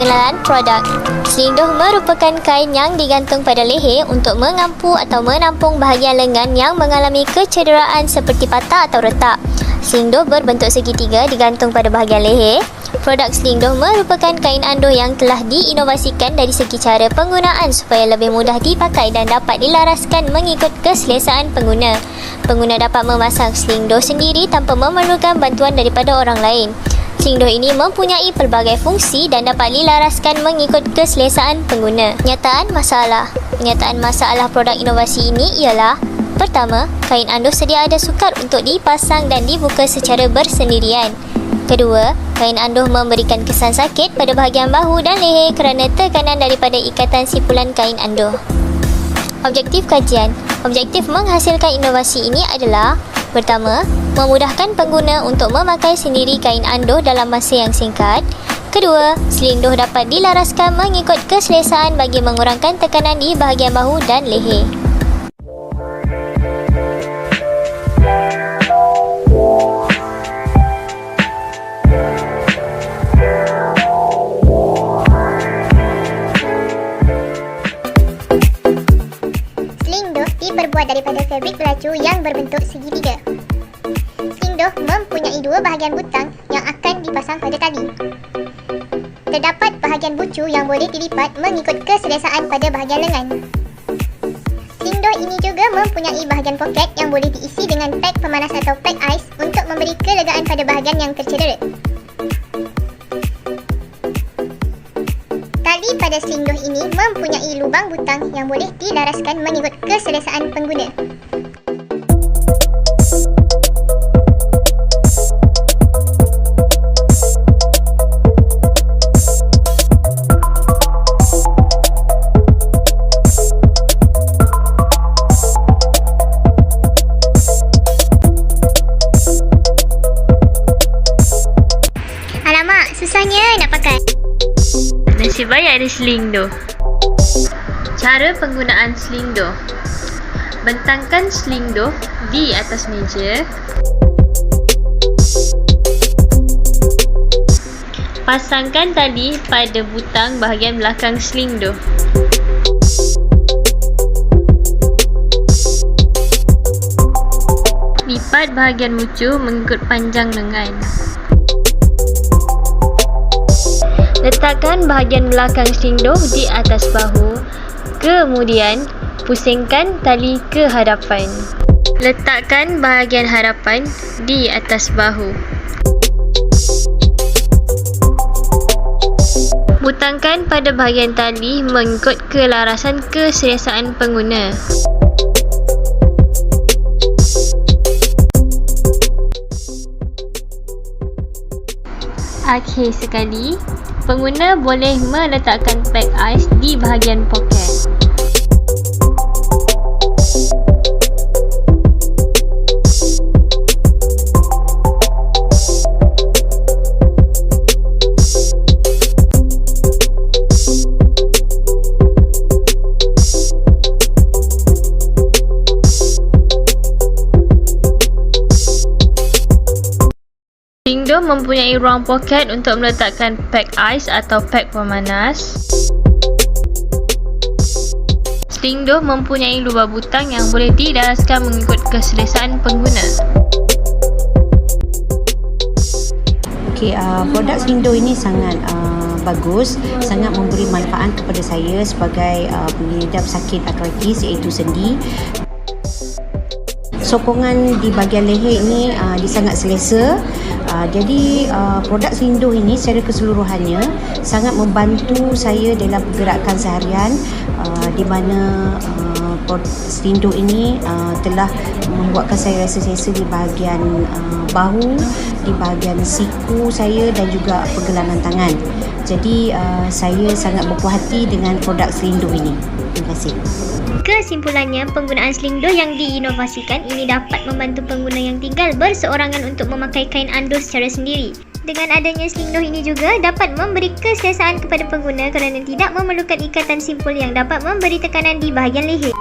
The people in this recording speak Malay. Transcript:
Pengenalan produk. Selingduh merupakan kain yang digantung pada leher untuk mengampu atau menampung bahagian lengan yang mengalami kecederaan seperti patah atau retak. Selingduh berbentuk segitiga digantung pada bahagian leher. Produk selingduh merupakan kain anduh yang telah diinovasikan dari segi cara penggunaan supaya lebih mudah dipakai dan dapat dilaraskan mengikut keselesaan pengguna. Pengguna dapat memasang selingduh sendiri tanpa memerlukan bantuan daripada orang lain. Selingduh ini mempunyai pelbagai fungsi dan dapat dilaraskan mengikut keselesaan pengguna. Penyataan masalah produk inovasi ini ialah: pertama, kain anduh sedia ada sukar untuk dipasang dan dibuka secara bersendirian. Kedua, kain anduh memberikan kesan sakit pada bahagian bahu dan leher kerana tekanan daripada ikatan simpulan kain anduh. Objektif kajian. Objektif menghasilkan inovasi ini adalah: pertama, memudahkan pengguna untuk memakai sendiri kain anduh dalam masa yang singkat. Kedua, selingduh dapat dilaraskan mengikut keselesaan bagi mengurangkan tekanan di bahagian bahu dan leher. Diperbuat daripada fabrik belacu yang berbentuk segitiga. Selingduh mempunyai dua bahagian butang yang akan dipasang pada tali. Terdapat bahagian bucu yang boleh dilipat mengikut keselesaan pada bahagian lengan. Selingduh ini juga mempunyai bahagian poket yang boleh diisi dengan peg pemanas atau peg ais untuk memberi kelegaan pada bahagian yang tercedera. Tali pada selingduh ini mempunyai lubang butang yang boleh dilaraskan mengikut keselesaan pengguna. Alamak, susahnya nak pakai. Nasib baik ada selingduh. Cara penggunaan selingduh. Bentangkan selingduh di atas meja. Pasangkan tali pada butang bahagian belakang selingduh. Lipat bahagian bucu mengikut panjang lengan. Letakkan bahagian belakang selingduh di atas bahu. Kemudian, pusingkan tali ke hadapan. Letakkan bahagian hadapan di atas bahu. Butangkan pada bahagian tali mengikut kelarasan keselesaan pengguna. Akhir sekali, pengguna boleh meletakkan peg ais di bahagian poket. Selingduh mempunyai ruang poket untuk meletakkan peg ais atau peg pemanas. Selingduh mempunyai lubang butang yang boleh dilaraskan mengikut keselesaan pengguna. Produk selingduh ini sangat bagus, sangat memberi manfaat kepada saya sebagai pengidap sakit artritis iaitu sendi. Sokongan di bahagian leher ini dia sangat selesa. Jadi produk selingduh ini secara keseluruhannya sangat membantu saya dalam pergerakan seharian, di mana selingduh ini telah membuatkan saya rasa selesa di bahagian bahu, di bahagian siku saya dan juga pergelangan tangan. Jadi saya sangat berpuas hati dengan produk selingduh ini. Terima kasih. Kesimpulannya, penggunaan selingduh yang diinovasikan ini dapat membantu pengguna yang tinggal berseorangan untuk memakai kain anduh secara sendiri. Dengan adanya selingduh ini juga dapat memberi keselesaan kepada pengguna kerana tidak memerlukan ikatan simpul yang dapat memberi tekanan di bahagian leher.